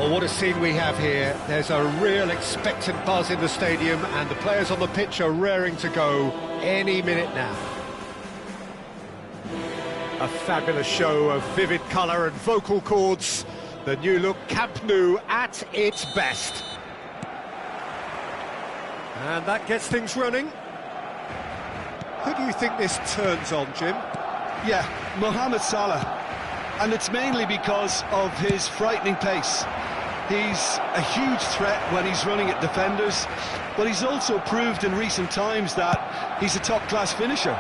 Well, what a scene we have here. There's a real expectant buzz in the stadium, and the players on the pitch are raring to go any minute now. A fabulous show of vivid colour and vocal cords. The new look Camp Nou at its best. And that gets things running. Who do you think this turns on, Jim? Yeah, Mohamed Salah. And it's mainly because of his frightening pace. He's a huge threat when he's running at defenders, but he's also proved in recent times that he's a top-class finisher.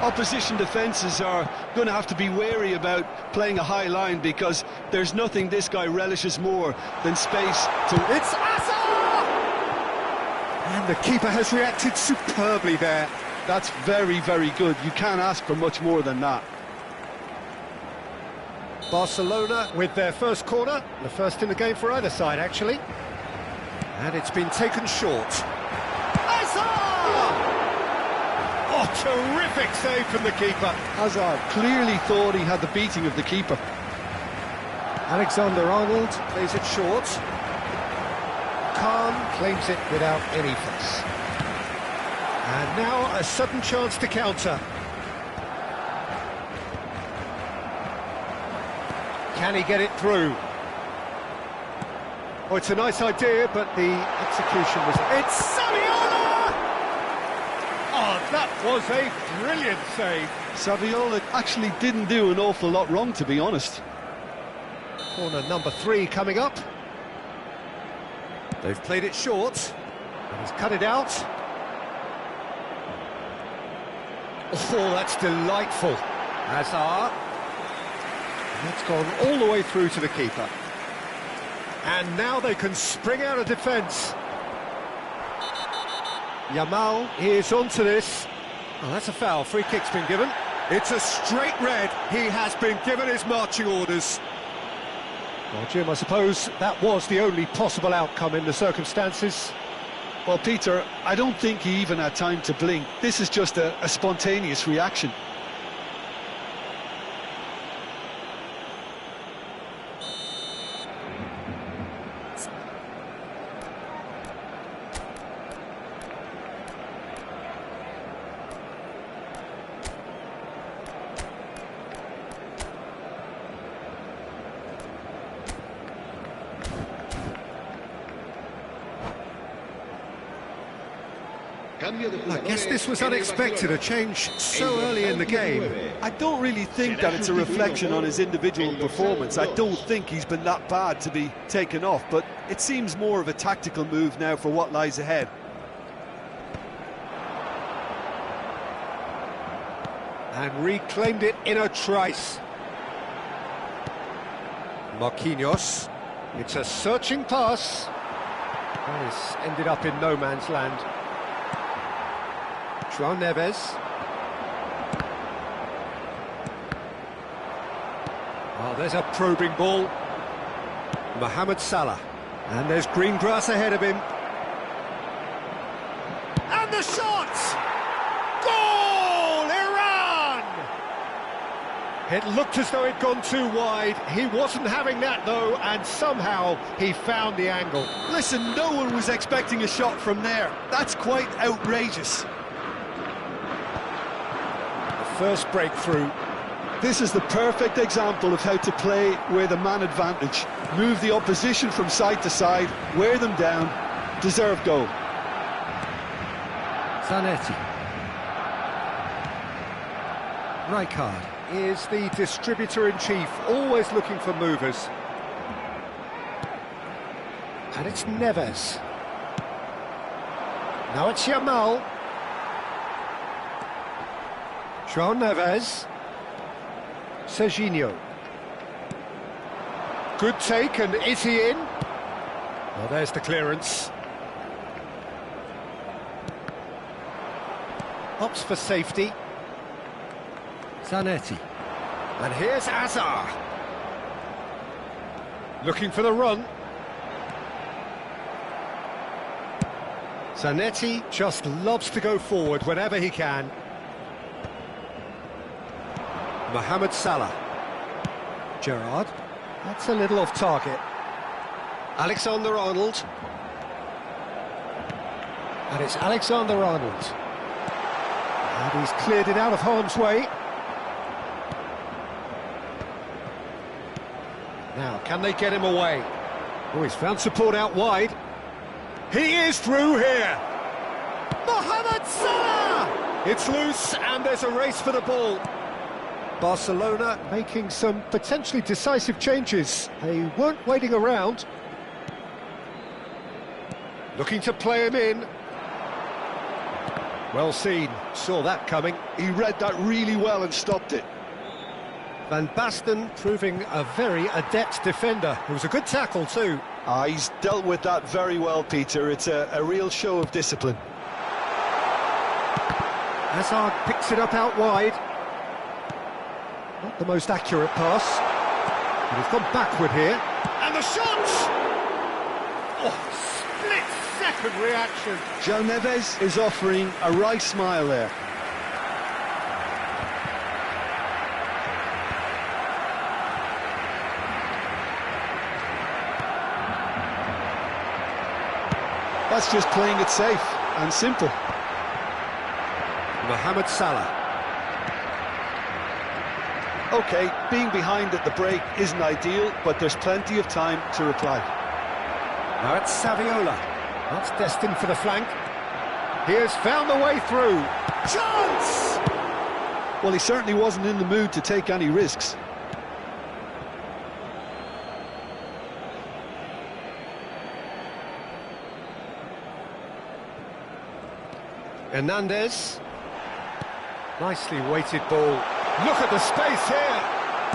Opposition defences are going to have to be wary about playing a high line because there's nothing this guy relishes more than space to... It's Hazard! And the keeper has reacted superbly there. That's very, very good. You can't ask for much more than that. Barcelona with their first corner, the first in the game for either side, actually. And it's been taken short. Hazard! Oh, terrific save from the keeper. Hazard clearly thought he had the beating of the keeper. Alexander-Arnold plays it short. Khan claims it without any fuss. And now a sudden chance to counter. Can he get it through? Oh, it's a nice idea, but the execution was... It's Saviola! Oh, that was a brilliant save. Saviola actually didn't do an awful lot wrong, to be honest. Corner number 3 coming up. They've played it short. And he's cut it out. Oh, that's delightful. Hazard. That's gone all the way through to the keeper. And now they can spring out of defence. Yamal is onto this. Oh, that's a foul. Free kick's been given. It's a straight red. He has been given his marching orders. Well, Jim, I suppose that was the only possible outcome in the circumstances. Well, Peter, I don't think he even had time to blink. This is just a spontaneous reaction. I guess this was unexpected, a change so early in the game. I don't really think that it's a reflection on his individual performance. I don't think he's been that bad to be taken off, but it seems more of a tactical move now for what lies ahead. And reclaimed it in a trice. Marquinhos. It's a searching pass. Well, it's ended up in no man's land. João Neves. Oh, there's a probing ball. Mohamed Salah. And there's green grass ahead of him. And the shot! Goal! Iran! It looked as though it'd gone too wide. He wasn't having that, though, and somehow he found the angle. Listen, no one was expecting a shot from there. That's quite outrageous. First breakthrough. This is the perfect example of how to play with a man advantage. Move the opposition from side to side, wear them down, deserve goal. Zanetti. Rijkaard is the distributor-in-chief, always looking for movers. And it's Neves. Now it's Yamal. João Neves. Serginho. Good take, and is he in? Well, there's the clearance. Opts for safety. Zanetti. And here's Hazard. Looking for the run. Zanetti just loves to go forward whenever he can. Mohamed Salah. Gerrard. That's a little off target. Alexander-Arnold. And it's Alexander-Arnold. And he's cleared it out of harm's way. Now, can they get him away? Oh, he's found support out wide. He is through here. Mohamed Salah! It's loose, and there's a race for the ball. Barcelona making some potentially decisive changes. They weren't waiting around. Looking to play him in. Well seen, saw that coming. He read that really well and stopped it. Van Basten proving a very adept defender. It was a good tackle too. He's dealt with that very well, Peter. It's a real show of discipline. Hazard picks it up out wide. Not the most accurate pass. But he's gone backward here. And the shot! Oh, split-second reaction. João Neves is offering a wry smile there. That's just playing it safe and simple. Mohamed Salah. OK, being behind at the break isn't ideal, but there's plenty of time to reply. Now it's Saviola. That's destined for the flank. He has found the way through. Chance! Well, he certainly wasn't in the mood to take any risks. Hernandez. Nicely weighted ball. Look at the space here.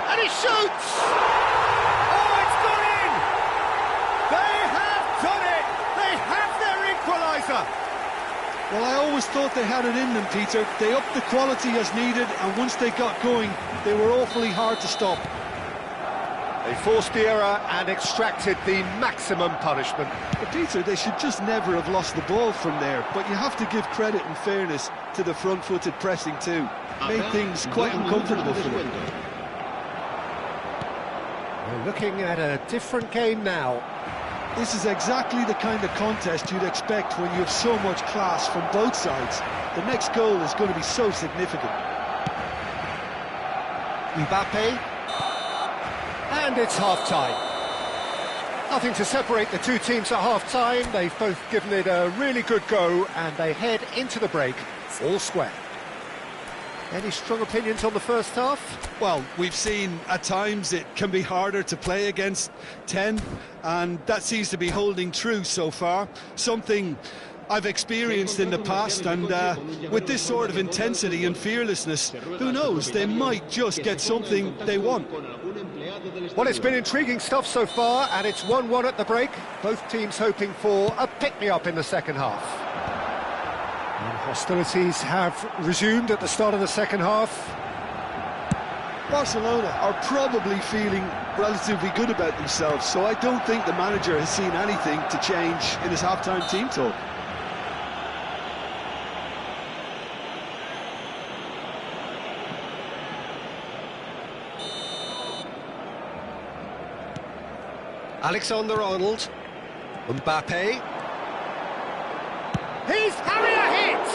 And he shoots! Oh, it's gone in! They have done it! They have their equaliser! Well, I always thought they had it in them, Peter. They upped the quality as needed, and once they got going, they were awfully hard to stop. They forced the error and extracted the maximum punishment. But Peter, they should just never have lost the ball from there. But you have to give credit and fairness to the front-footed pressing too. Made things quite uncomfortable for them. We're looking at a different game now. This is exactly the kind of contest you'd expect when you have so much class from both sides. The next goal is going to be so significant. Mbappe. And it's half-time. Nothing to separate the two teams at half-time. They've both given it a really good go, and they head into the break all square. Any strong opinions on the first half? Well, we've seen at times it can be harder to play against 10, and that seems to be holding true so far. Something I've experienced in the past, and with this sort of intensity and fearlessness, who knows, they might just get something they want. Well, it's been intriguing stuff so far, and it's 1-1 at the break. Both teams hoping for a pick-me-up in the second half. And hostilities have resumed at the start of the second half. Barcelona are probably feeling relatively good about themselves, so I don't think the manager has seen anything to change in his half-time team talk. Alexander-Arnold. Mbappe. He's having a hit!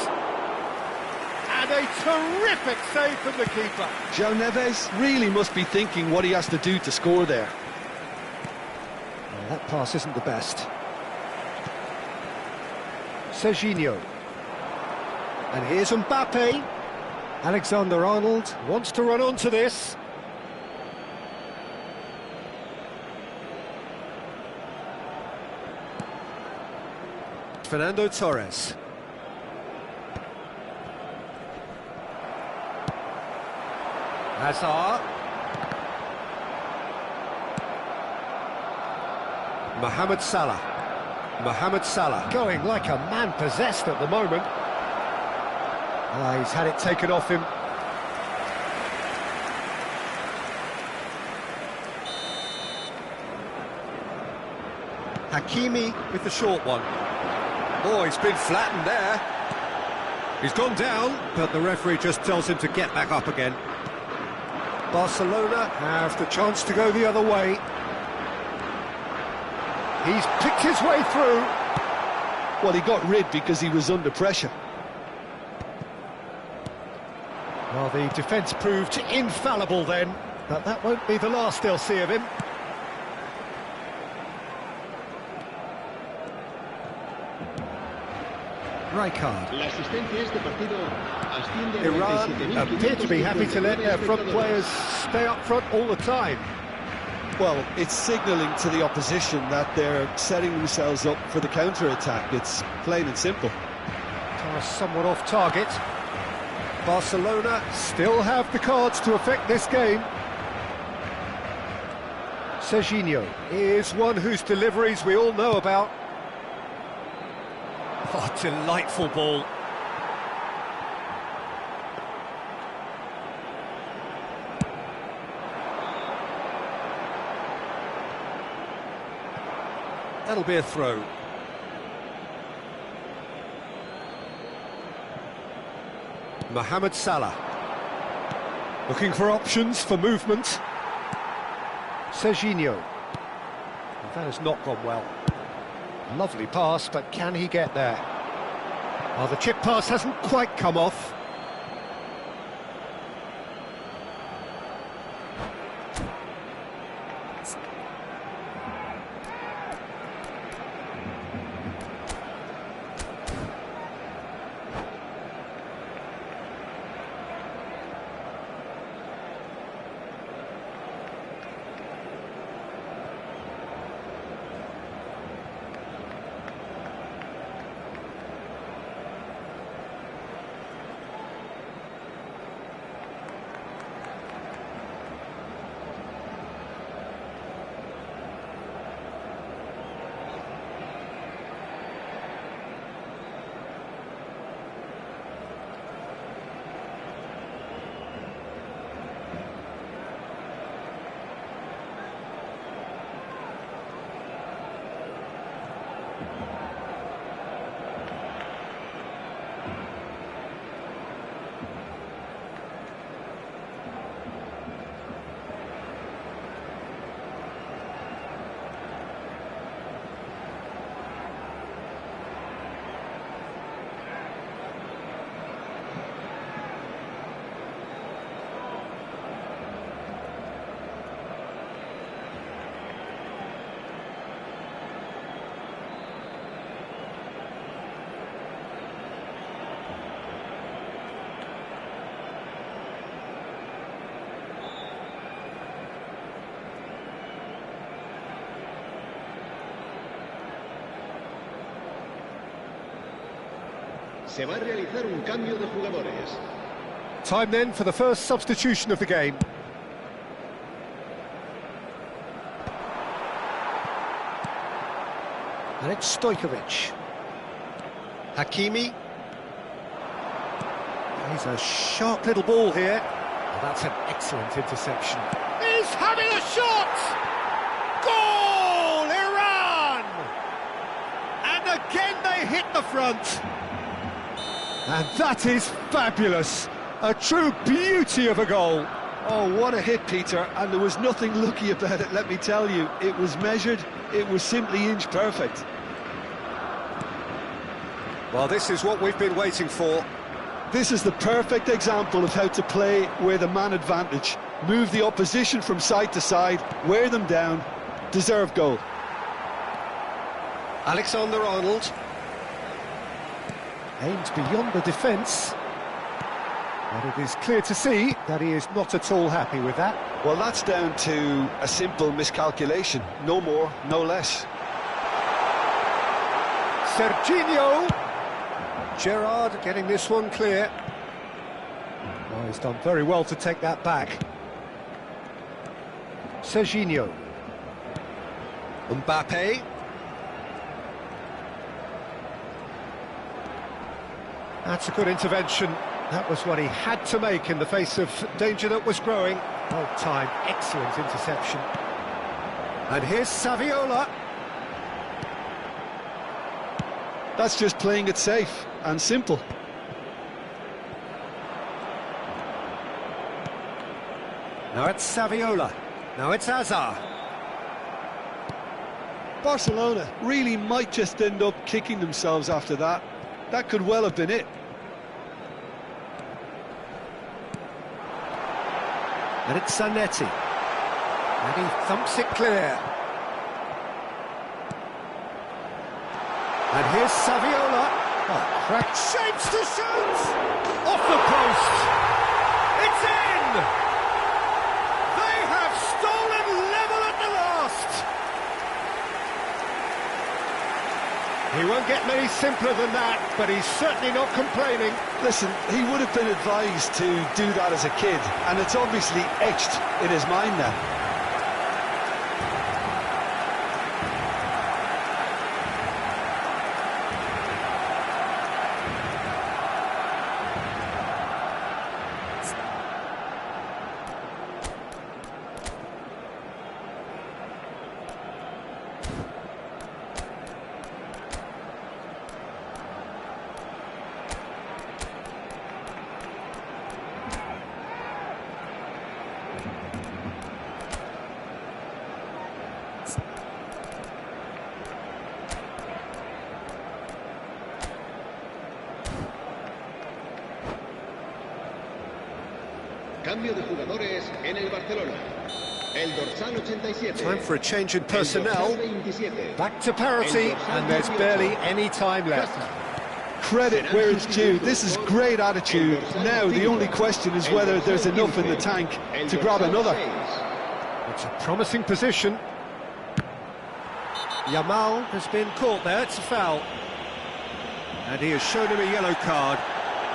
And a terrific save from the keeper. João Neves really must be thinking what he has to do to score there. Well, that pass isn't the best. Serginho. And here's Mbappe. Alexander-Arnold wants to run onto this. Fernando Torres. Hazard. Mohamed Salah. Mohamed Salah going like a man possessed at the moment. He's had it taken off him. Hakimi with the short one. Oh, he's been flattened there. He's gone down, but the referee just tells him to get back up again. Barcelona have the chance to go the other way. He's picked his way through. Well, he got rid because he was under pressure. Well, the defence proved infallible then, but that won't be the last they'll see of him. Rijkaard. Iran appear to be happy to let their front players stay up front all the time. Well, it's signalling to the opposition that they're setting themselves up for the counter-attack. It's plain and simple. Pass somewhat off target. Barcelona still have the cards to affect this game. Serginho is one whose deliveries we all know about. Oh, delightful ball. That'll be a throw. Mohamed Salah. Looking for options for movement. Serginho. That has not gone well. Lovely pass, but can he get there? Well, the chip pass hasn't quite come off. Se va a realizar un cambio de jugadores. Time then for the first substitution of the game. And it's Stojkovic. Hakimi. He's a sharp little ball here. Oh, that's an excellent interception. He's having a shot! Goal! Iran! And again they hit the front. And that is fabulous. A true beauty of a goal. Oh, what a hit, Peter, and there was nothing lucky about it, let me tell you. It was measured, it was simply inch perfect. Well, this is what we've been waiting for. This is the perfect example of how to play with a man advantage. Move the opposition from side to side, wear them down, deserve goal. Alexander-Arnold. Aims beyond the defence. But it is clear to see that he is not at all happy with that. Well, that's down to a simple miscalculation. No more, no less. Serginho. Gerrard getting this one clear. Oh, he's done very well to take that back. Serginho. Mbappe. That's a good intervention. That was what he had to make in the face of danger that was growing. Well timed, excellent interception. And here's Saviola. That's just playing it safe and simple. Now it's Saviola. Now it's Hazard. Barcelona really might just end up kicking themselves after that. That could well have been it. And it's Zanetti. And he thumps it clear. And here's Saviola. Oh, cracked shapes to shoot! Off the post! It's in! They have stolen level at the last! He won't get many simpler than that, but he's certainly not complaining. Listen, he would have been advised to do that as a kid, and it's obviously etched in his mind now. Cambio de jugadores en el Barcelona. El dorsal 87. Time for a change in personnel. 27. Back to parity, and there's barely any time left. Credit where it's due. This is great attitude. Now the only question is whether there's enough in the tank to grab another. It's a promising position. Yamal has been caught there, it's a foul. And he has shown him a yellow card.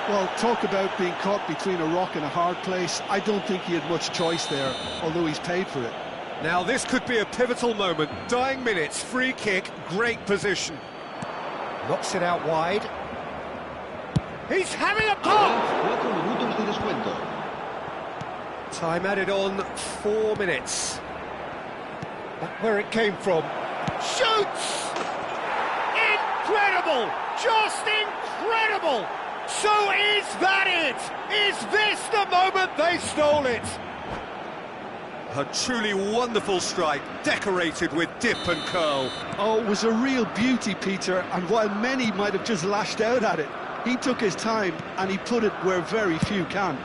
Well, talk about being caught between a rock and a hard place. I don't think he had much choice there, although he's paid for it. Now this could be a pivotal moment. Dying minutes, free kick, great position. Knocks it out wide. He's having a pop! 4 minutos de descuento. Time added on 4 minutes. Back where it came from. Shoots! Incredible! Just incredible! So is that it? Is this the moment they stole it? A truly wonderful strike, decorated with dip and curl. Oh, it was a real beauty, Peter, and while many might have just lashed out at it, he took his time and he put it where very few can.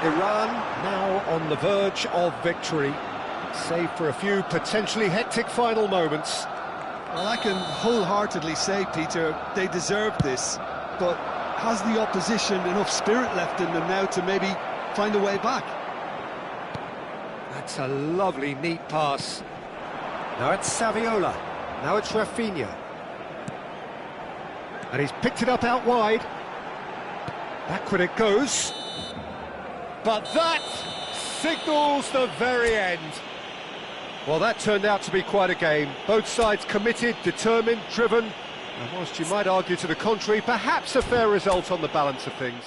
Iran now on the verge of victory, save for a few potentially hectic final moments. Well, I can wholeheartedly say, Peter, they deserve this, but has the opposition enough spirit left in them now to maybe find a way back? That's a lovely, neat pass. Now it's Saviola. Now it's Rafinha. And he's picked it up out wide. Backward it goes. But that signals the very end. Well, that turned out to be quite a game. Both sides committed, determined, driven. And whilst you might argue to the contrary, perhaps a fair result on the balance of things.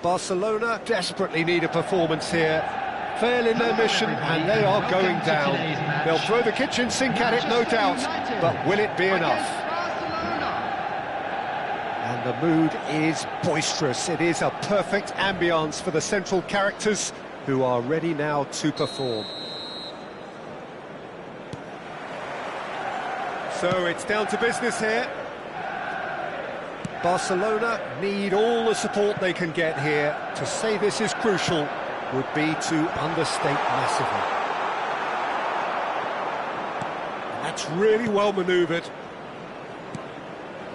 Barcelona desperately need a performance here. Fail in their mission and they are going down. They'll throw the kitchen sink at it, no doubt, but will it be enough? And the mood is boisterous. It is a perfect ambience for the central characters who are ready now to perform. So it's down to business here. Barcelona need all the support they can get here. To say this is crucial would be to understate massively. That's really well manoeuvred.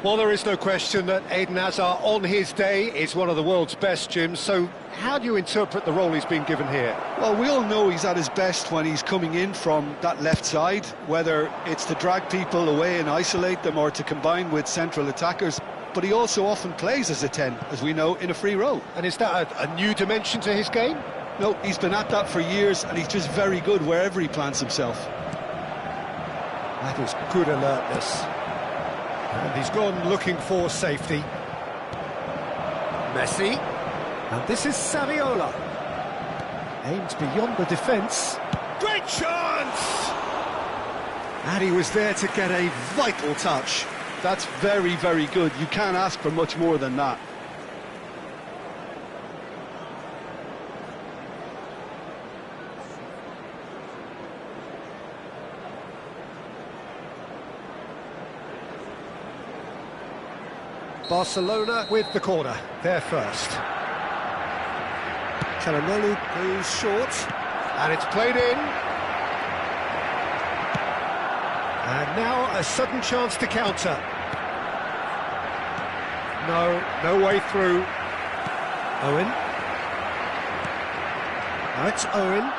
Well, there is no question that Eden Hazard on his day is one of the world's best, Jim, so how do you interpret the role he's been given here? Well, we all know he's at his best when he's coming in from that left side, whether it's to drag people away and isolate them or to combine with central attackers. But he also often plays as a 10, as we know, in a free role. And is that a new dimension to his game? No, he's been at that for years, and he's just very good wherever he plants himself. That is good alertness. And he's gone looking for safety. Messi. And this is Saviola. Aimed beyond the defence. Great chance! And he was there to get a vital touch. That's very, very good. You can't ask for much more than that. Barcelona with the corner, there first. Çalhanoğlu goes short, and it's played in. And now a sudden chance to counter. No way through. Owen. Now it's Owen.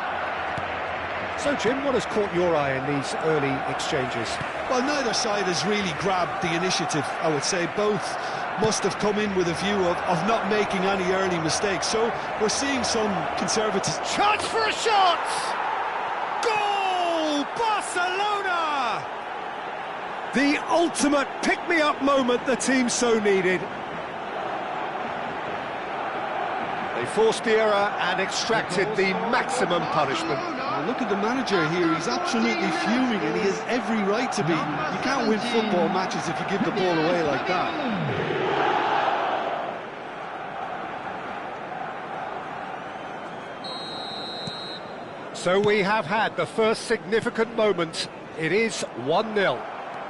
So, Jim, what has caught your eye in these early exchanges? Well, neither side has really grabbed the initiative, I would say. Both must have come in with a view of not making any early mistakes. So we're seeing some conservative... Chance for a shot! Goal! Barcelona! The ultimate pick-me-up moment the team so needed. They forced the error and extracted the maximum punishment. Now look at the manager here, he's absolutely fuming and he has every right to be. You can't win football matches if you give the ball away like that. So we have had the first significant moment. It is 1-0.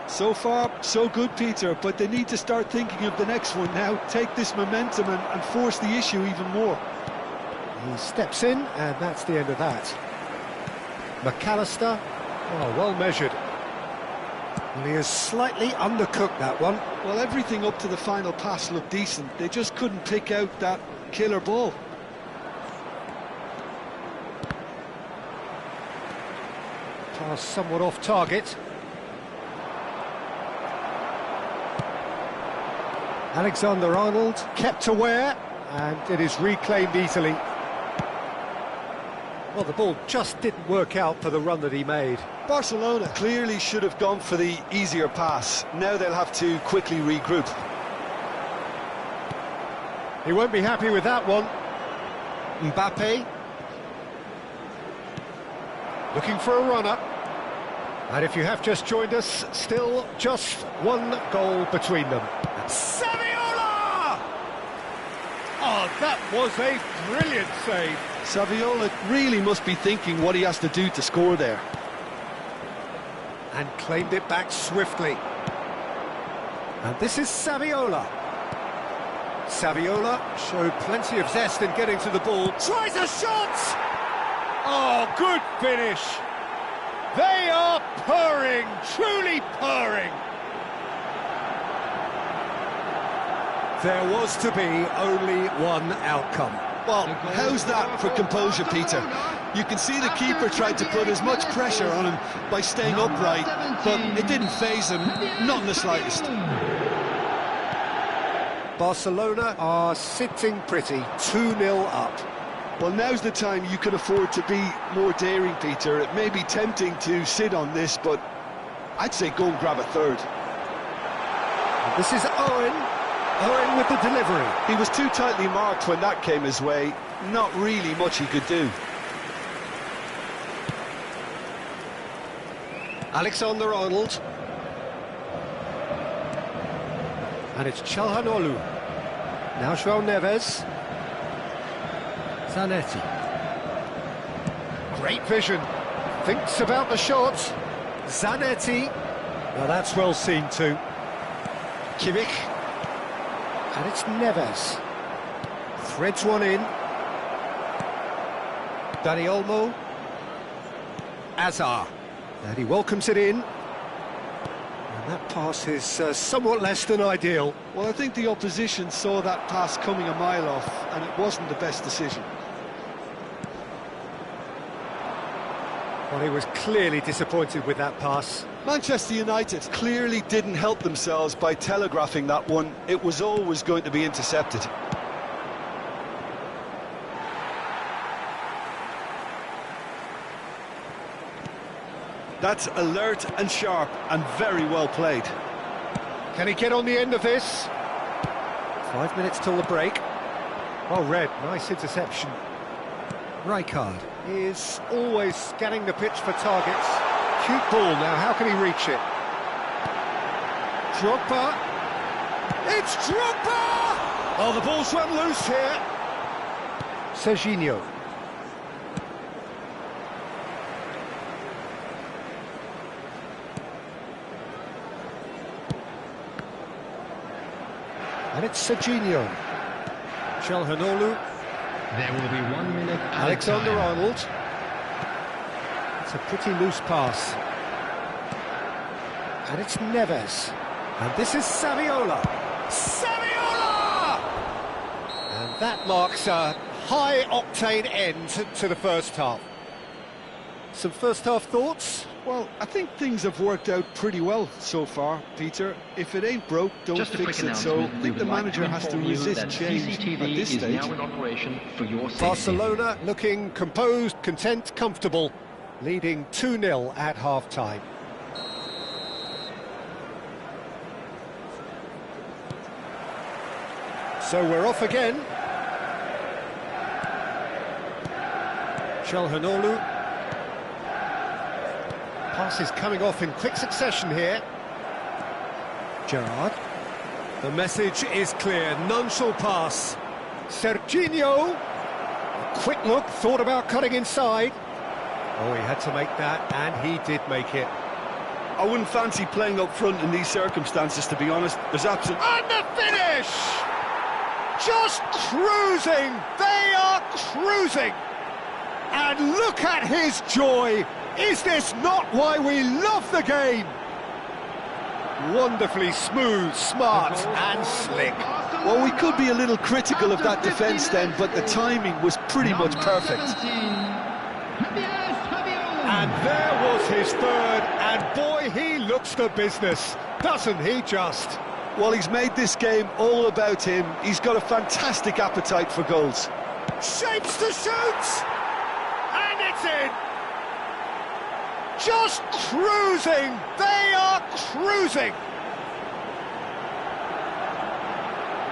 So far, so good, Peter, but they need to start thinking of the next one now. Take this momentum and force the issue even more. He steps in, and that's the end of that. McAllister, oh, well measured. Well, he has slightly undercooked that one. Well, everything up to the final pass looked decent. They just couldn't pick out that killer ball. Pass somewhat off target. Alexander-Arnold kept aware, and it is reclaimed easily. Well, the ball just didn't work out for the run that he made. Barcelona clearly should have gone for the easier pass. Now they'll have to quickly regroup. He won't be happy with that one. Mbappe. Looking for a runner. And if you have just joined us, still just one goal between them. Saviola! Oh, that was a brilliant save. Saviola really must be thinking what he has to do to score there. And claimed it back swiftly. And this is Saviola. Saviola showed plenty of zest in getting to the ball. Tries a shot! Oh, good finish. They are purring, truly purring. There was to be only one outcome. Well, how's that for composure, Peter? You can see the keeper tried to put as much pressure on him by staying upright, but it didn't faze him, not in the slightest. Barcelona are sitting pretty, 2-0 up. Well, now's the time you can afford to be more daring, Peter. It may be tempting to sit on this, but I'd say go and grab a third. This is Owen. Owen with the delivery. He was too tightly marked when that came his way. Not really much he could do. Alexander-Arnold. And it's Çalhanoğlu. Now João Neves. Zanetti. Great vision. Thinks about the shot. Zanetti. Now that's well seen too. Kimmich. And it's Neves. Threads one in. Dani Olmo. Azar. And he welcomes it in. And that pass is somewhat less than ideal. Well, I think the opposition saw that pass coming a mile off, and it wasn't the best decision. Well, he was clearly disappointed with that pass. Manchester United clearly didn't help themselves by telegraphing that one. It was always going to be intercepted. That's alert and sharp and very well played. Can he get on the end of this? 5 minutes till the break. Oh, Red, nice interception. Rijkaard is always scanning the pitch for targets. Cute ball now, how can he reach it? Drogba. It's Drogba! Oh, the ball's run loose here. Serginho. And it's Serginho. Çalhanoğlu. There will be 1 minute. Alexander-Arnold. It's a pretty loose pass. And it's Neves. And this is Saviola. Saviola! And that marks a high-octane end to the first half. Some first-half thoughts? Well, I think things have worked out pretty well so far, Peter. If it ain't broke, don't Just a fix quick it. So I think the like manager has to inform you resist that change CCTV at this is stage. now in operation for your safety. Barcelona looking composed, content, comfortable, leading 2-0 at half-time. So we're off again. Çalhanoğlu. Pass is coming off in quick succession here. Gerrard. The message is clear, none shall pass. Serginho. A quick look, thought about cutting inside. Oh, he had to make that, and he did make it. I wouldn't fancy playing up front in these circumstances, to be honest. There's absolutely... And the finish! Just cruising! They are cruising! And look at his joy! Is this not why we love the game? Wonderfully smooth, smart and slick. Well, we could be a little critical of that defence then, but the timing was pretty much perfect. And there was his third, and boy, he looks the business, doesn't he just? Well, he's made this game all about him. He's got a fantastic appetite for goals. Shapes to shoot! And it's in! Just cruising! They are cruising!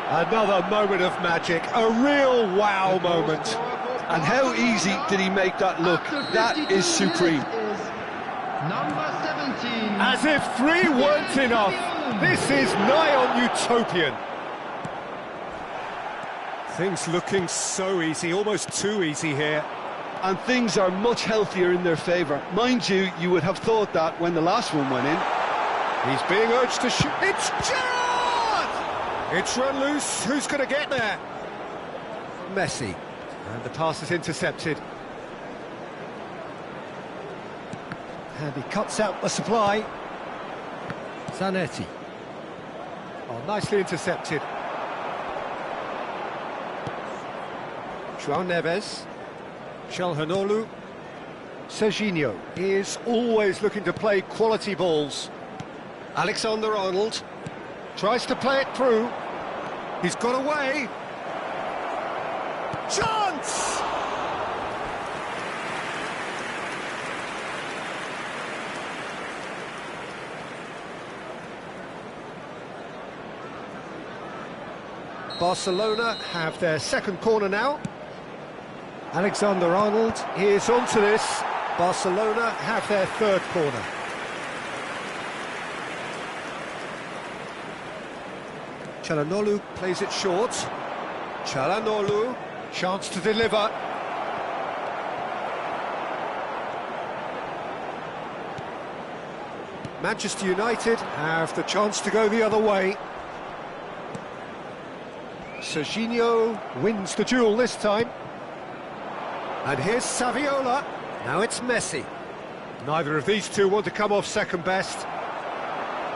Another moment of magic, a real wow moment. And how easy did he make that look? That is supreme. Number 17. As if 3 weren't enough, this is nigh on utopian. Things looking so easy, almost too easy here. And things are much healthier in their favour. Mind you, you would have thought that when the last one went in. He's being urged to shoot. It's Gerrard! It's run loose. Who's going to get there? Messi. And the pass is intercepted. And he cuts out the supply. Zanetti. Oh, nicely intercepted. João Neves. Çalhanoğlu. Serginho is always looking to play quality balls. Alexander-Arnold tries to play it through. He's got away. Chance! Barcelona have their second corner now. Alexander-Arnold is onto this. Barcelona have their third corner. Çalhanoğlu plays it short. Çalhanoğlu, chance to deliver. Manchester United have the chance to go the other way. Serginho wins the duel this time. And here's Saviola. Now it's Messi. Neither of these two want to come off second best.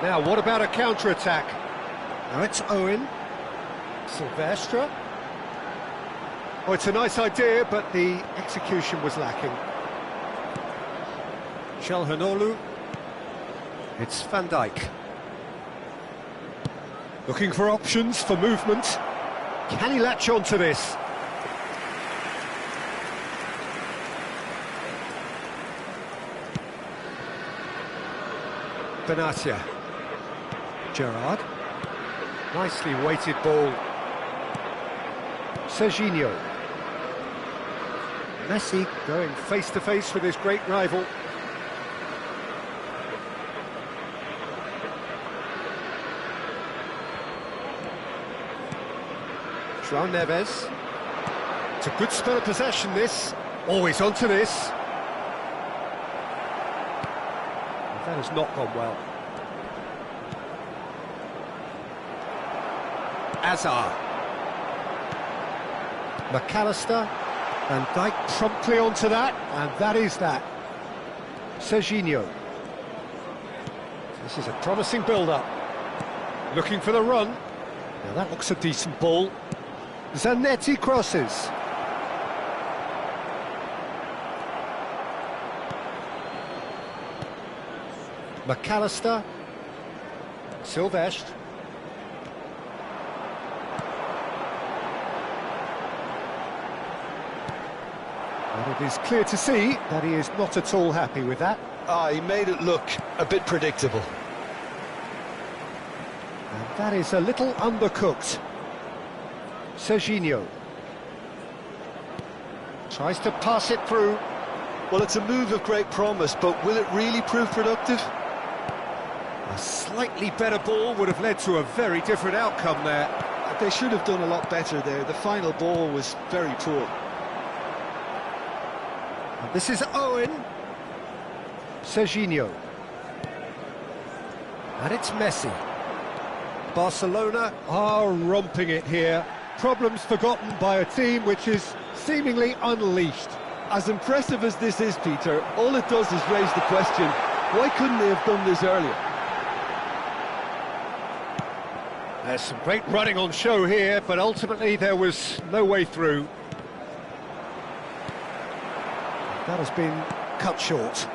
Now, what about a counter-attack? Now it's Owen. Silvestre. Oh, it's a nice idea, but the execution was lacking. Çalhanoğlu. It's Van Dijk. Looking for options for movement. Can he latch on to this? Benatia. Gerrard. Nicely weighted ball. Serginho. Messi going face-to-face with his great rival. João Neves. It's a good spell of possession, this. Always onto this. That has not gone well. Azar. McAllister. Van Dijk promptly onto that, and that is that. Serginho. This is a promising build-up. Looking for the run. Now that looks a decent ball. Zanetti crosses. McAllister. Silvestre. And it is clear to see that he is not at all happy with that. He made it look a bit predictable. And that is a little undercooked. Serginho. Tries to pass it through. Well, it's a move of great promise, but will it really prove productive? A slightly better ball would have led to a very different outcome there. They should have done a lot better there. The final ball was very poor. And this is Owen. Serginho. And it's Messi. Barcelona are romping it here. Problems forgotten by a team which is seemingly unleashed. As impressive as this is, Peter, all it does is raise the question, why couldn't they have done this earlier? There's some great running on show here, but ultimately there was no way through. That has been cut short.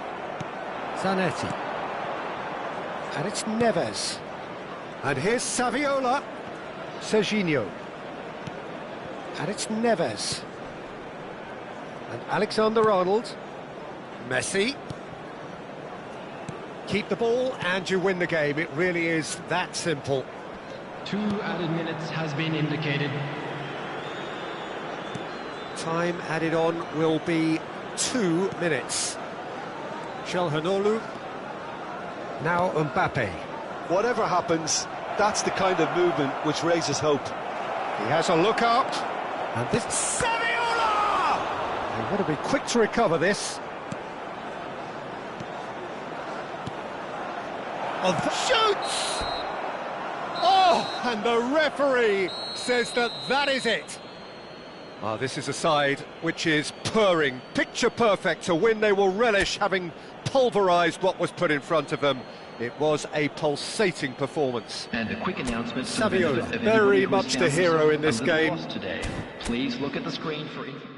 Zanetti. And it's Neves. And here's Saviola. Serginho. And it's Neves. And Alexander-Arnold. Messi. Keep the ball and you win the game. It really is that simple. 2 added minutes has been indicated. Time added on will be 2 minutes. Çalhanoğlu. Now Mbappe. Whatever happens, that's the kind of movement which raises hope. He has a look up. And this... Saviola! They want to be quick to recover this. Oh, shoots! Oh, and the referee says that that is it. This is a side which is purring, picture perfect to win. They will relish having pulverised what was put in front of them. It was a pulsating performance. And a quick announcement. Saviola, very much the hero in this game. Today. Please look at the screen for information.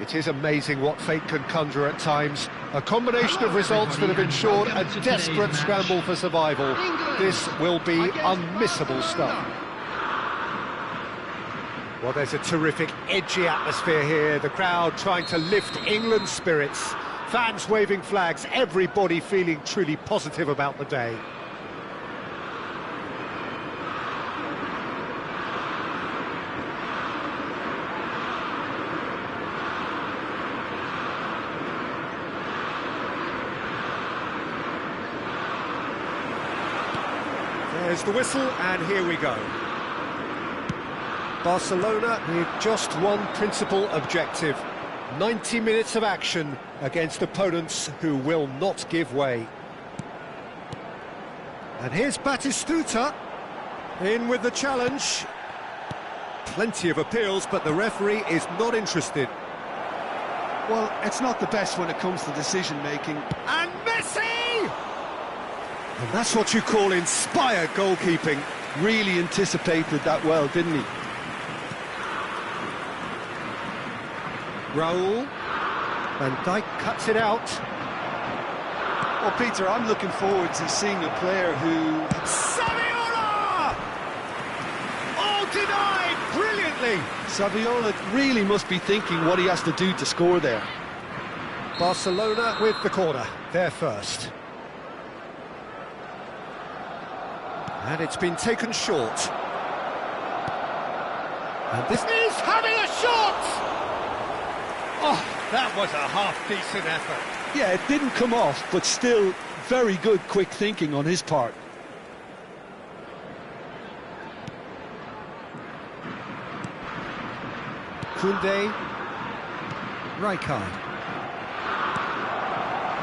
It is amazing what fate can conjure at times. A combination of results that have ensured a desperate scramble for survival. This will be unmissable stuff. Well, there's a terrific, edgy atmosphere here. The crowd trying to lift England's spirits. Fans waving flags, everybody feeling truly positive about the day. There's the whistle, and here we go. Barcelona with just one principal objective. 90 minutes of action against opponents who will not give way. And here's Batistuta in with the challenge. Plenty of appeals, but the referee is not interested. Well, it's not the best when it comes to decision-making. And Messi! And that's what you call inspired goalkeeping. Really anticipated that well, didn't he? Raul. Van Dijk cuts it out. Well, Peter, I'm looking forward to seeing a player who... Saviola! Oh, denied brilliantly! Saviola really must be thinking what he has to do to score there. Barcelona with the corner, they're first. And it's been taken short. And this is having a shot! Oh, that was a half-decent effort. Yeah, it didn't come off, but still very good quick thinking on his part. Koundé. Rijkaard.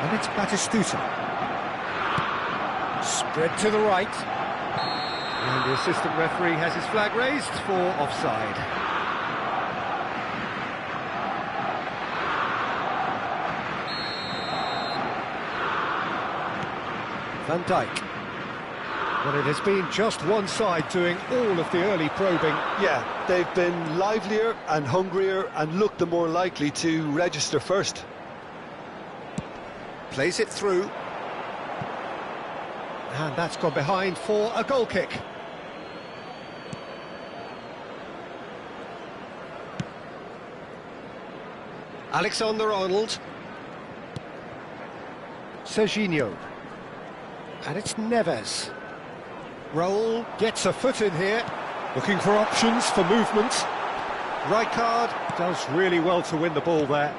And it's Batistuta. Spread to the right. And the assistant referee has his flag raised for offside. Van Dijk. Well, it has been just one side doing all of the early probing. Yeah, they've been livelier and hungrier and looked the more likely to register first. Plays it through. And that's gone behind for a goal kick. Alexander-Arnold. Serginho. And it's Neves. Raul gets a foot in here, looking for options for movement. Rijkaard does really well to win the ball there.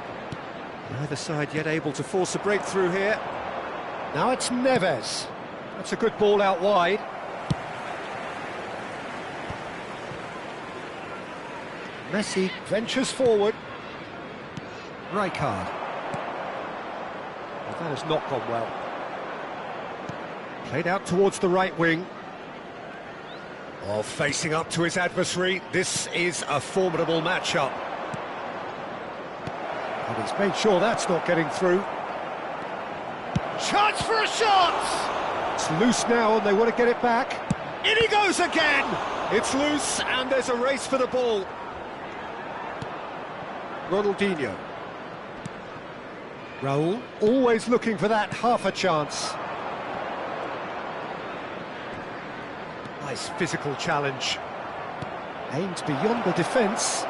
Neither side yet able to force a breakthrough here. Now it's Neves. That's a good ball out wide. Messi ventures forward. Rijkaard. Well, that has not gone well. Played out towards the right wing. Oh, facing up to his adversary. This is a formidable matchup. And he's made sure that's not getting through. Chance for a shot! It's loose now and they want to get it back. In he goes again! It's loose and there's a race for the ball. Ronaldinho. Raul, always looking for that half a chance. Nice physical challenge. Aimed beyond the defence.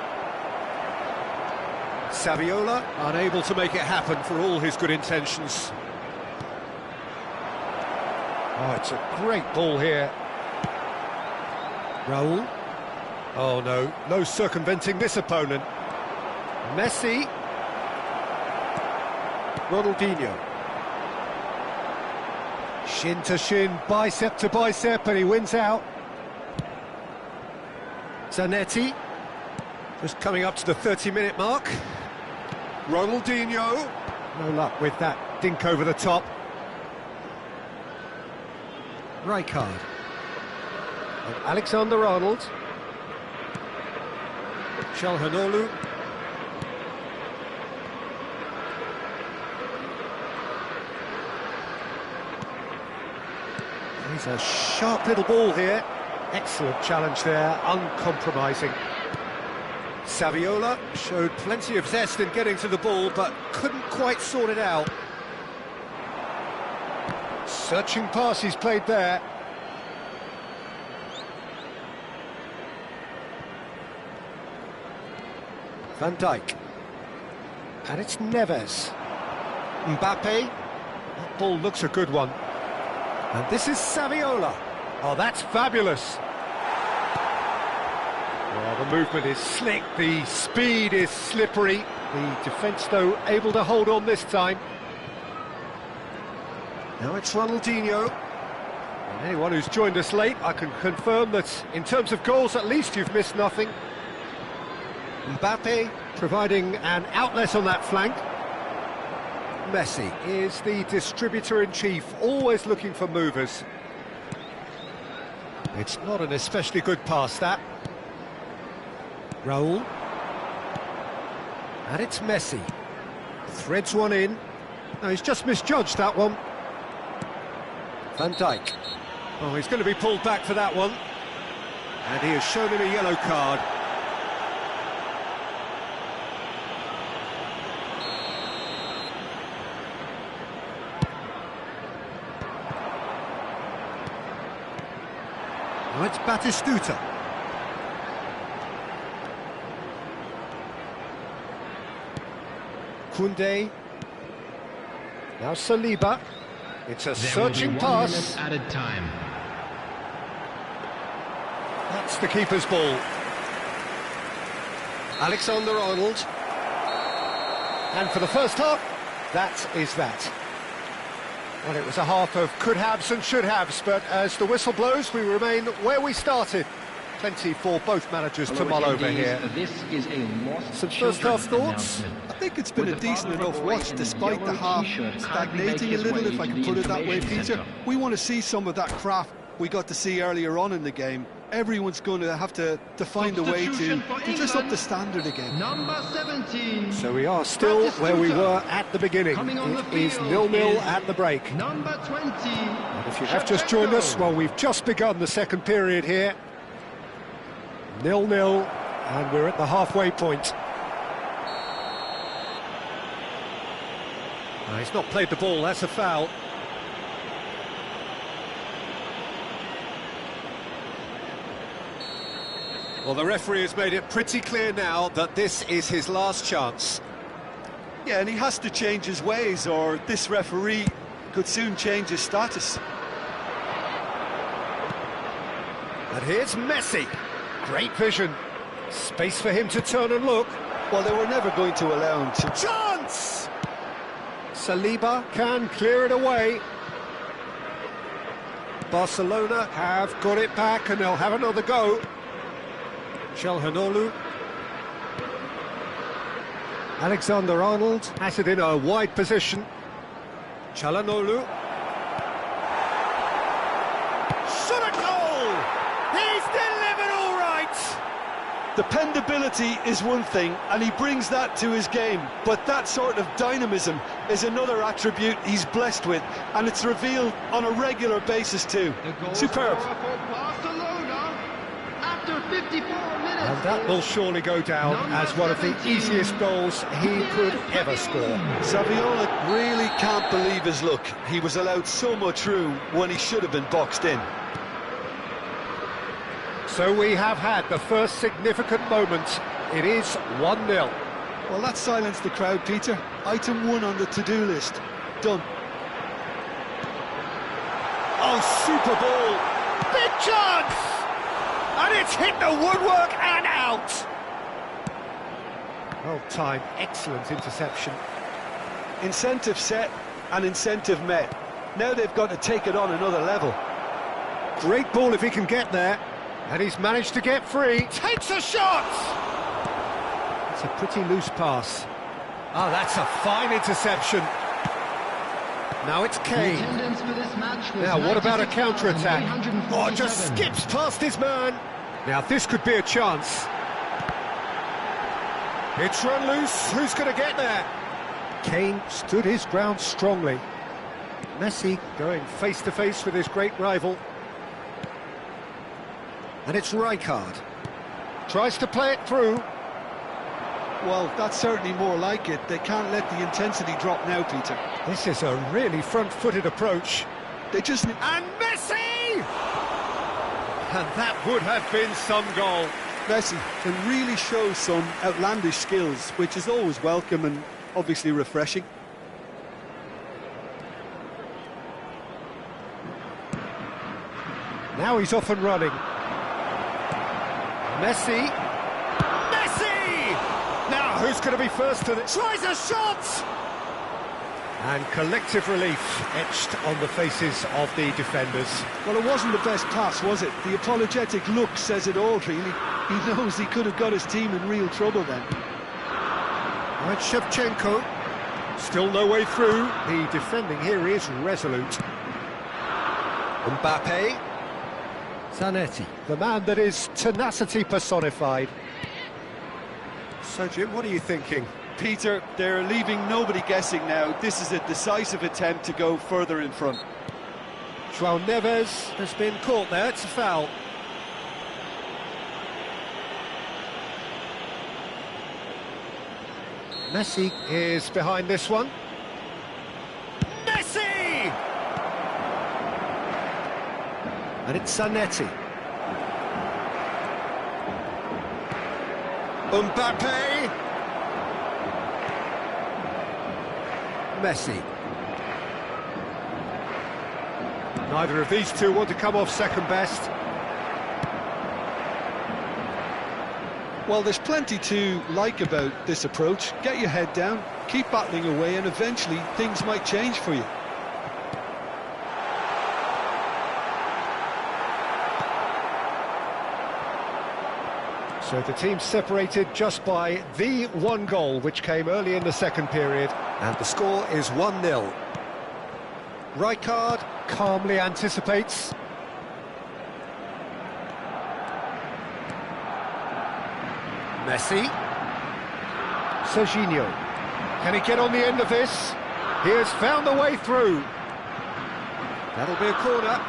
Saviola unable to make it happen for all his good intentions. Oh, it's a great ball here. Raul. Oh no, no circumventing this opponent. Messi. Ronaldinho. Shin to shin, bicep to bicep, and he wins out. Zanetti, just coming up to the 30-minute mark. Ronaldinho, no luck with that dink over the top. Rijkaard. And Alexander-Arnold. Çalhanoğlu. He's a sharp little ball here. Excellent challenge there, uncompromising. Saviola showed plenty of zest in getting to the ball, but couldn't quite sort it out. Searching pass he's played there. Van Dijk. And it's Neves. Mbappe. That ball looks a good one. And this is Saviola. Oh, that's fabulous. Well, the movement is slick, the speed is slippery. The defence, though, able to hold on this time. Now it's Ronaldinho. And anyone who's joined us late, I can confirm that in terms of goals, at least you've missed nothing. Mbappe providing an outlet on that flank. Messi is the distributor-in-chief, always looking for movers. It's not an especially good pass, that. Raul. And it's Messi. Threads one in. No, he's just misjudged that one. Van Dijk. Oh, he's going to be pulled back for that one. And he has shown him a yellow card. Now it's Batistuta. Koundé. Now Saliba. It's a searching pass. Added time. That's the keeper's ball. Alexander-Arnold. And for the first half, that is that. Well, it was a half of could-haves and should-haves, but as the whistle blows, we remain where we started. Plenty for both managers to mull over here. This is a lost Some first-half thoughts? I think it's been a decent enough watch, despite the half stagnating a little, if I can put it that way, Peter. We want to see some of that craft we got to see earlier on in the game. Everyone's going to have to find a way to just up the standard again. Number 17. So we are still where we were at the beginning. It is 0-0 at the break. Number 20. And if you have just joined us, well, we've just begun the second period here. 0-0, and we're at the halfway point. He's not played the ball, that's a foul. Well, the referee has made it pretty clear now that this is his last chance. Yeah, and he has to change his ways, or this referee could soon change his status. And here's Messi. Great vision. Space for him to turn and look. Well, they were never going to allow him to... Chance! Saliba can clear it away. Barcelona have got it back and they'll have another go. Çalhanoğlu. Alexander-Arnold has it in a wide position. Çalhanoğlu. Shot a goal! He's delivered all right! Dependability is one thing, and he brings that to his game, but that sort of dynamism is another attribute he's blessed with, and it's revealed on a regular basis too. Superb. After 54 minutes. And that will surely go down as one of the easiest goals he could ever score. Saviola really can't believe his luck. He was allowed so much room when he should have been boxed in. So we have had the first significant moment. It is 1-0. Well, that silenced the crowd, Peter. Item 1 on the to-do list. Done. Oh, super ball! Big chance! And it's hit the woodwork and out! Well timed, excellent interception. Incentive set and incentive met. Now they've got to take it on another level. Great ball if he can get there. And he's managed to get free. Takes a shot! It's a pretty loose pass. Oh, that's a fine interception. Now it's Kane. Now, what about a counter-attack? Oh, just skips past his man. Now, this could be a chance. It's run loose. Who's going to get there? Kane stood his ground strongly. Messi going face-to-face with his great rival. And it's Rijkaard. Tries to play it through. Well, that's certainly more like it. They can't let the intensity drop now, Peter. This is a really front-footed approach. They just... And Messi! And that would have been some goal. Messi can really show some outlandish skills, which is always welcome and obviously refreshing. Now he's off and running. Messi! Messi! Now who's going to be first to this? Tries a shot! And collective relief etched on the faces of the defenders. Well, it wasn't the best pass, was it? The apologetic look says it all, really. He knows he could have got his team in real trouble then. Right, Shevchenko. Still no way through. The defending here is resolute. Mbappe. Zanetti, the man that is tenacity personified. So, Jim, what are you thinking? Peter, they're leaving nobody guessing now. This is a decisive attempt to go further in front. João Neves has been caught there. It's a foul. Messi is behind this one. Messi! And it's Zanetti. Mbappe! Messi. Neither of these two want to come off second best. Well, there's plenty to like about this approach. Get your head down, keep battling away, and eventually things might change for you. So the team separated just by the one goal, which came early in the second period, and the score is 1-0. Rijkaard calmly anticipates. Messi. Serginho. Can he get on the end of this? He has found the way through. That'll be a corner.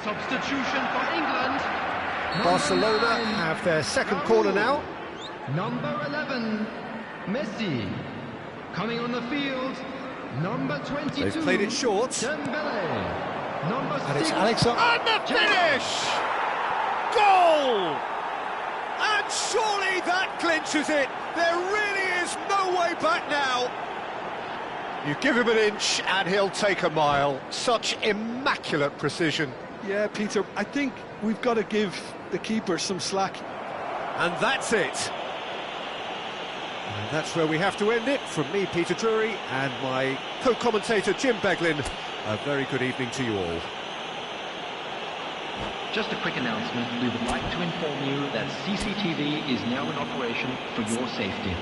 Substitution for England. Barcelona Number 9, have their second Raul. corner now. Number 11, Messi. Coming on the field, number 22. They've played it short. Dembele. Number And 6. it's Alexander. And the finish! Goal! And surely that clinches it. There really is no way back now. You give him an inch and he'll take a mile. Such immaculate precision. Yeah, Peter, I think we've got to give the keeper some slack. And that's it. And that's where we have to end it. From me, Peter Drury, and my co-commentator, Jim Beglin. A very good evening to you all. Just a quick announcement. We would like to inform you that CCTV is now in operation for your safety.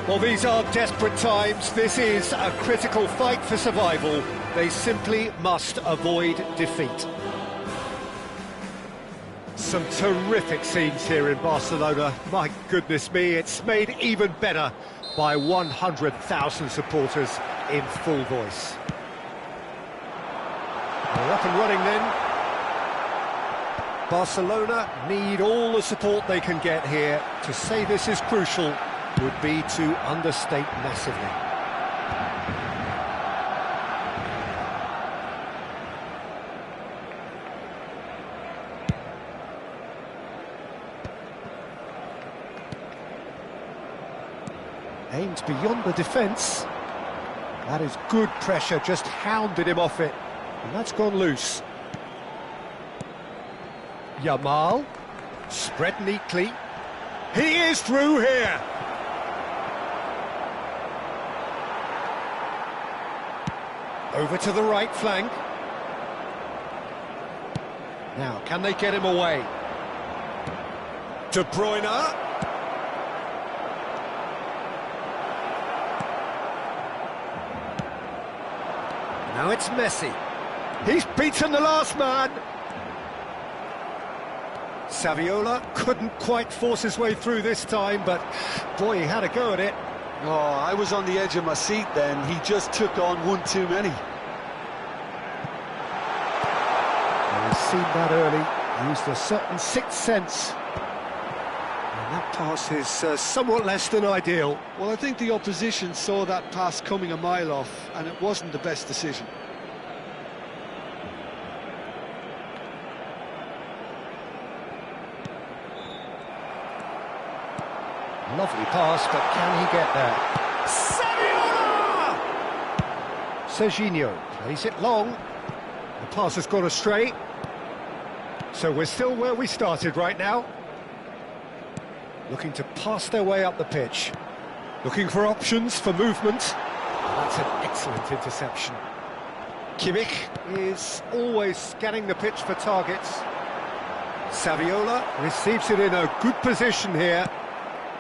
Well, these are desperate times. This is a critical fight for survival. They simply must avoid defeat. Some terrific scenes here in Barcelona. My goodness me, it's made even better by 100,000 supporters in full voice. We're up and running then. Barcelona need all the support they can get here. To say this is crucial would be to understate massively. Aimed beyond the defence. That is good pressure, just hounded him off it. And that's gone loose. Yamal, spread neatly. He is through here. Over to the right flank. Now, can they get him away? De Bruyne. Now it's Messi. He's beaten the last man. Saviola couldn't quite force his way through this time, but boy, he had a go at it. Oh, I was on the edge of my seat then. He just took on one too many. Well, he's seen that early, used a certain sixth sense. And that pass is somewhat less than ideal. Well, I think the opposition saw that pass coming a mile off, and it wasn't the best decision. Lovely pass, but can he get there? Saviola! Serginho plays it long. The pass has gone astray. So we're still where we started right now. Looking to pass their way up the pitch. Looking for options for movement. That's an excellent interception. Kimmich is always scanning the pitch for targets. Saviola receives it in a good position here.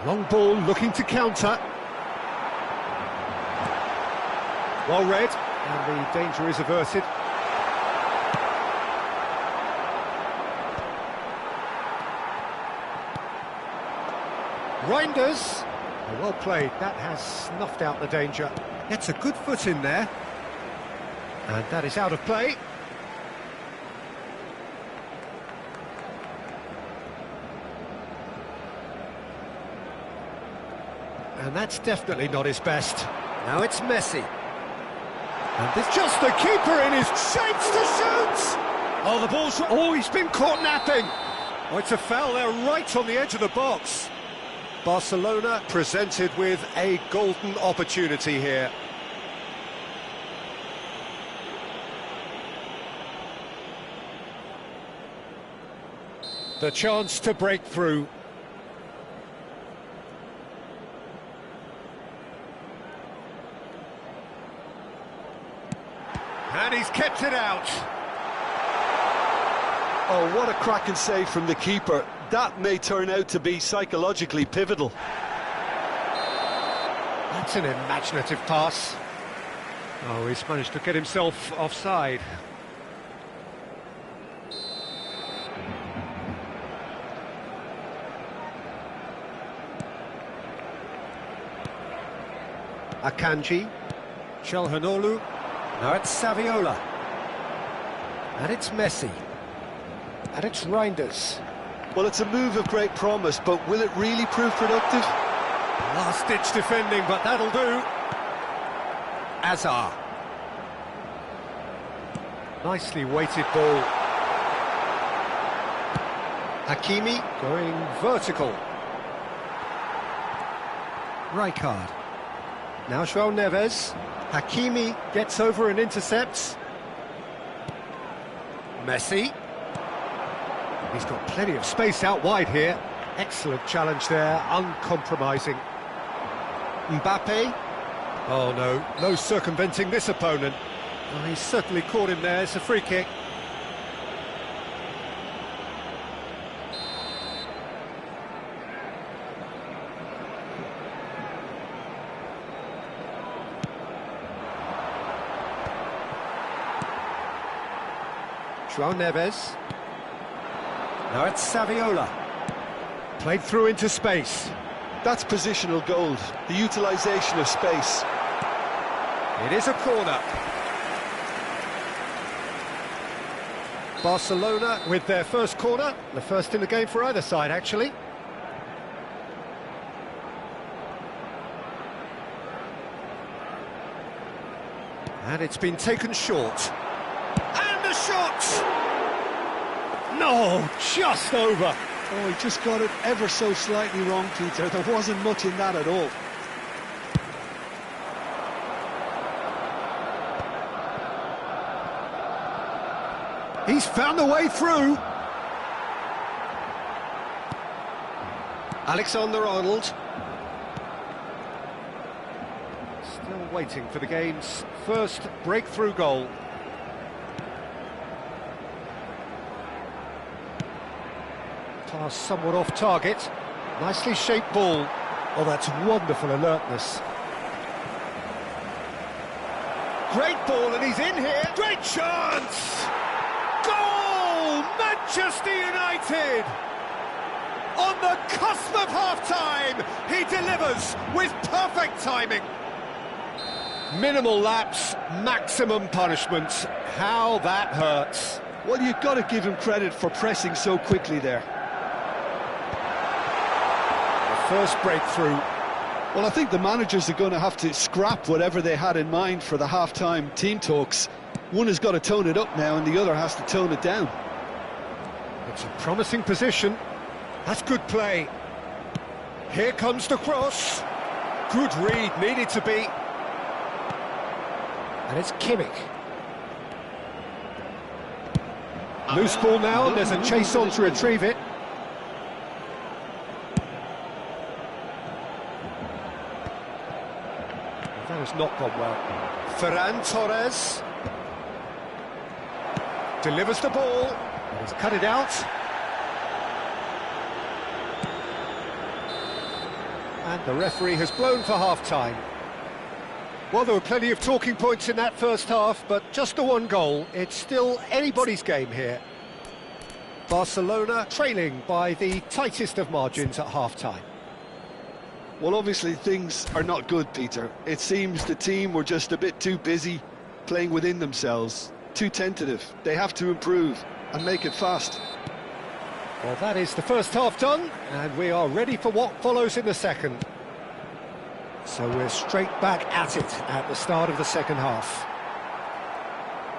Long ball looking to counter. Well read, and the danger is averted. Reinders, well played, that has snuffed out the danger. Gets a good foot in there. And that is out of play. And that's definitely not his best. Now it's Messi. And there's just the keeper in his shapes to shoot! Oh, the ball's... Oh, he's been caught napping! Oh, it's a foul there right on the edge of the box. Barcelona presented with a golden opportunity here. The chance to break through. And he's kept it out. Oh, what a cracking save from the keeper. That may turn out to be psychologically pivotal. That's an imaginative pass. Oh, he's managed to get himself offside. Akanji, Çalhanoğlu. Now it's Saviola. And it's Messi. And it's Reinders. Well, it's a move of great promise, but will it really prove productive? Last-ditch defending, but that'll do. Azar. Nicely weighted ball. Hakimi going vertical. Rijkaard. Now João Neves. Hakimi gets over and intercepts. Messi. He's got plenty of space out wide here. Excellent challenge there, uncompromising. Mbappe. Oh no, no circumventing this opponent. Oh, he's certainly caught him there, it's a free kick. João Neves. Now it's Saviola. Played through into space. That's positional gold, the utilisation of space. It is a corner. Barcelona with their first corner, the first in the game for either side, actually. And it's been taken short. And the shot! No, just over. Oh, he just got it ever so slightly wrong, Peter. There wasn't much in that at all. He's found the way through. Alexander-Arnold. Still waiting for the game's first breakthrough goal. Pass somewhat off target. Nicely shaped ball. Oh, that's wonderful alertness. Great ball, and he's in here. Great chance! Goal! Manchester United! On the cusp of half-time, he delivers with perfect timing. Minimal lapse, maximum punishment. How that hurts. Well, you've got to give him credit for pressing so quickly there. The first breakthrough. Well, I think the managers are going to have to scrap whatever they had in mind for the half-time team talks. One has got to tone it up now, and the other has to tone it down. It's a promising position. That's good play. Here comes the cross. Good read, needed to be. And it's Kimmich. Loose ball now, and there's a chase on to retrieve it. That has not gone well. Ferran Torres delivers the ball, and he's cut it out. And the referee has blown for half-time. Well, there were plenty of talking points in that first half, but just the one goal. It's still anybody's game here. Barcelona trailing by the tightest of margins at half-time. Well, obviously things are not good, Peter. It seems the team were just a bit too busy playing within themselves, too tentative. They have to improve and make it fast. Well, that is the first half done, and we are ready for what follows in the second. So we're straight back at it at the start of the second half.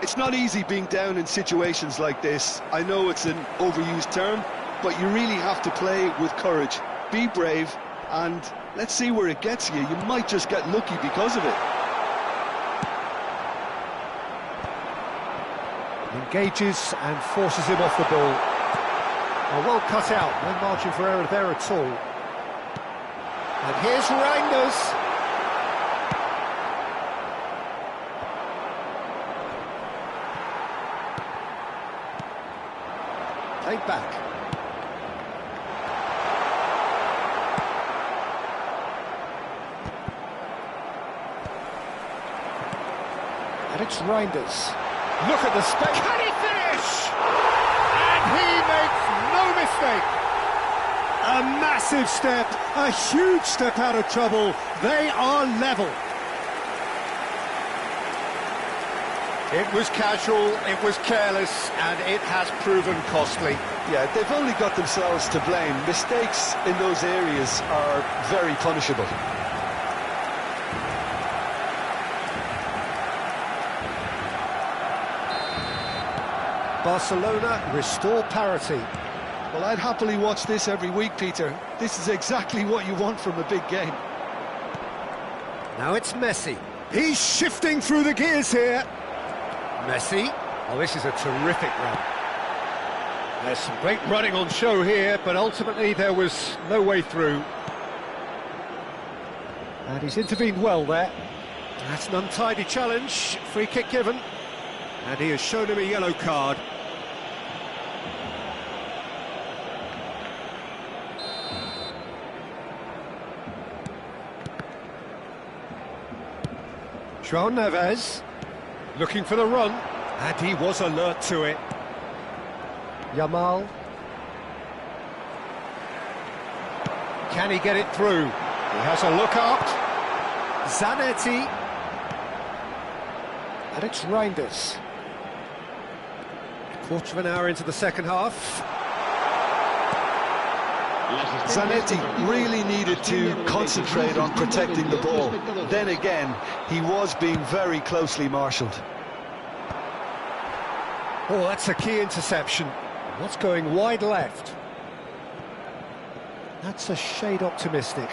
It's not easy being down in situations like this. I know it's an overused term, but you really have to play with courage. Be brave, and let's see where it gets you. You might just get lucky because of it. Engages and forces him off the ball. Oh, well cut out, no margin for error there at all. And here's Reinders. Played back. And it's Reinders. Look at the space. Can he finish? And he makes no mistake. A massive step, a huge step out of trouble. They are level. It was casual, it was careless, and it has proven costly. Yeah, they've only got themselves to blame. Mistakes in those areas are very punishable. Barcelona restore parity. Well, I'd happily watch this every week, Peter. This is exactly what you want from a big game. Now it's Messi. He's shifting through the gears here. Messi. Oh, this is a terrific run. There's some great running on show here, but ultimately there was no way through. And he's intervened well there. That's an untidy challenge. Free kick given. And he has shown him a yellow card. João Neves looking for the run, and he was alert to it. Yamal. Can he get it through? He has a look up. Zanetti. And it's Reinders. Quarter of an hour into the second half. Zanetti really needed to concentrate on protecting the ball. Then again, he was being very closely marshalled. Oh, that's a key interception. What's going wide left? That's a shade optimistic.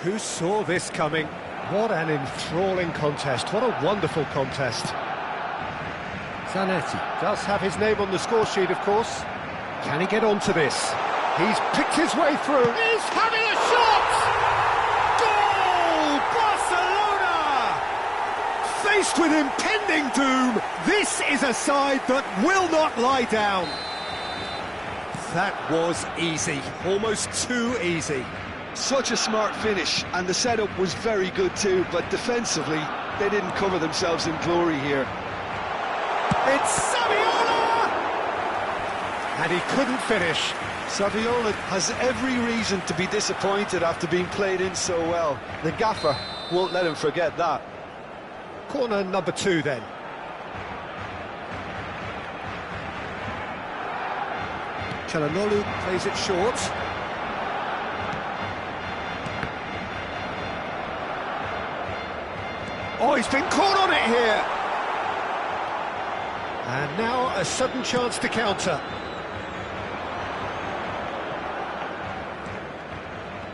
Who saw this coming? What an enthralling contest. What a wonderful contest. Zanetti does have his name on the score sheet, of course. Can he get onto this? He's picked his way through. He's having a shot! Goal! Barcelona! Faced with impending doom, this is a side that will not lie down. That was easy, almost too easy. Such a smart finish, and the setup was very good too, but defensively, they didn't cover themselves in glory here. It's Saviola! And he couldn't finish. Saviola has every reason to be disappointed after being played in so well. The gaffer won't let him forget that. Corner number 2 then. Çalhanoğlu plays it short. Oh, he's been caught on it here. And now a sudden chance to counter.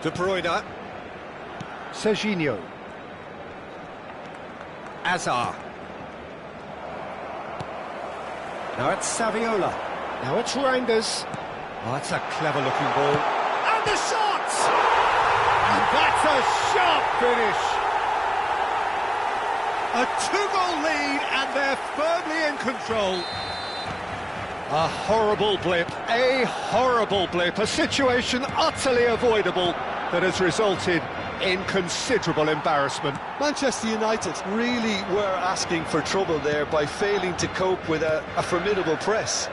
De Bruyne. Serginho. Azar. Now it's Saviola. Now it's Reinders. Oh, that's a clever-looking ball. And the shot! And that's a sharp finish. A 2-goal lead, and they're firmly in control. A horrible blip, a situation utterly avoidable that has resulted in considerable embarrassment. Manchester United really were asking for trouble there by failing to cope with a formidable press.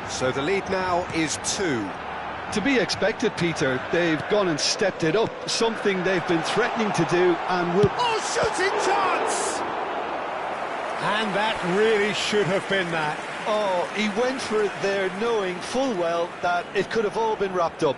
So the lead now is 2. To be expected, Peter. They've gone and stepped it up, something they've been threatening to do and will... Oh, shooting chance! And that really should have been that. Oh, he went for it there knowing full well that it could have all been wrapped up.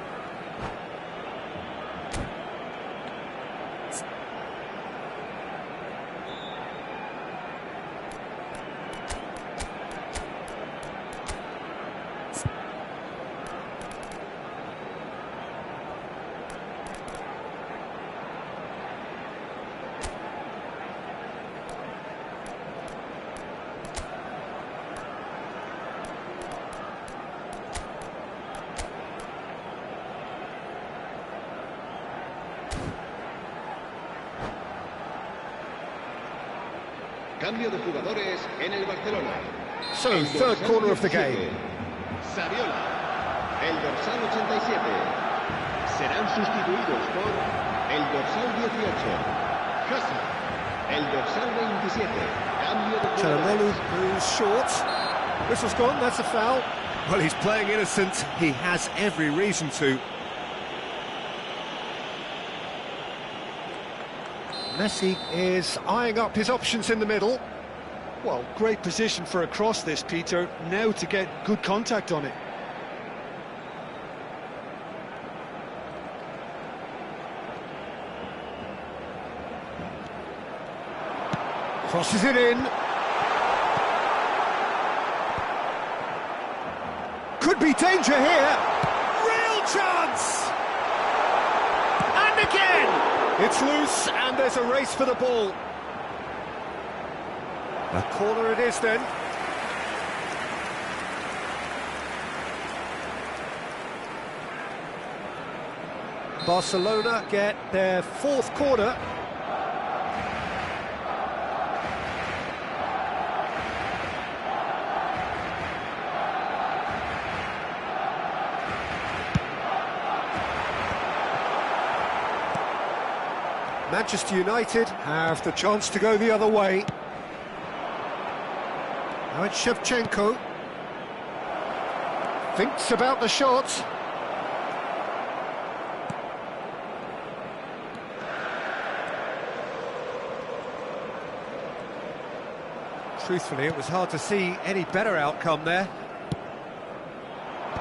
Cambio de jugadores en el Barcelona. So, third corner of the game. Saviola, el dorsal 87. Serán sustituidos por el dorsal 18. Hazard, el dorsal 27. Cambio de Çalhanoğlu jugadores. who's short. Whistle's gone, that's a foul. Well, he's playing innocent. He has every reason to. Messi is eyeing up his options in the middle. Well, great position for a cross this, Peter. Now to get good contact on it. Crosses it in. Could be danger here. Real chance! And again! It's loose, and there's a race for the ball. A corner it is then. Barcelona get their 4th corner. Manchester United have the chance to go the other way. Now it's Shevchenko. Thinks about the shot. Truthfully, it was hard to see any better outcome there.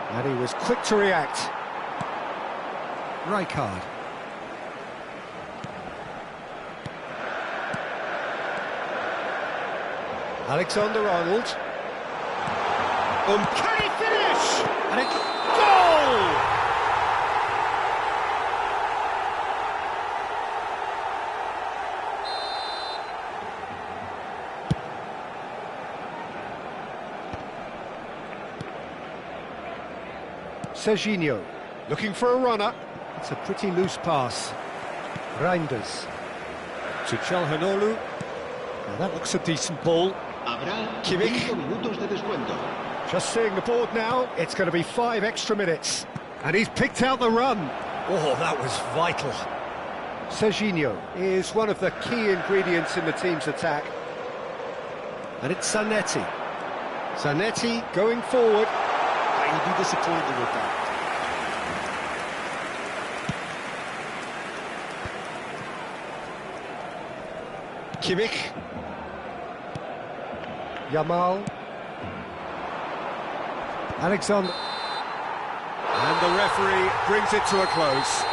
And he was quick to react. Rijkaard. Alexander-Arnold. Can he finish? And it's goal! Serginho, looking for a runner. It's a pretty loose pass. Reinders to Çalhanoğlu. Now that looks a decent ball. Kimmich. Just seeing the board now, it's going to be 5 extra minutes. And he's picked out the run. Oh, that was vital. Serginho is one of the key ingredients in the team's attack. And it's Zanetti. Zanetti going forward. He'll be disappointed with that. Kimmich. Yamal. Alexander. And the referee brings it to a close.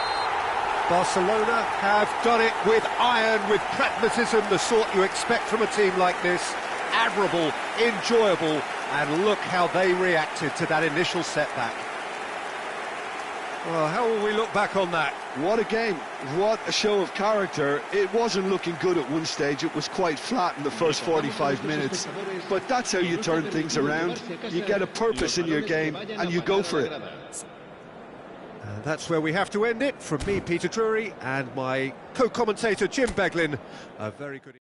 Barcelona have done it with iron, with pragmatism, the sort you expect from a team like this. Admirable, enjoyable, and look how they reacted to that initial setback. Well, how will we look back on that? What a game, what a show of character. It wasn't looking good at one stage, it was quite flat in the first 45 minutes. But that's how you turn things around. You get a purpose in your game and you go for it. And that's where we have to end it. From me, Peter Drury, and my co-commentator, Jim Beglin. A very good...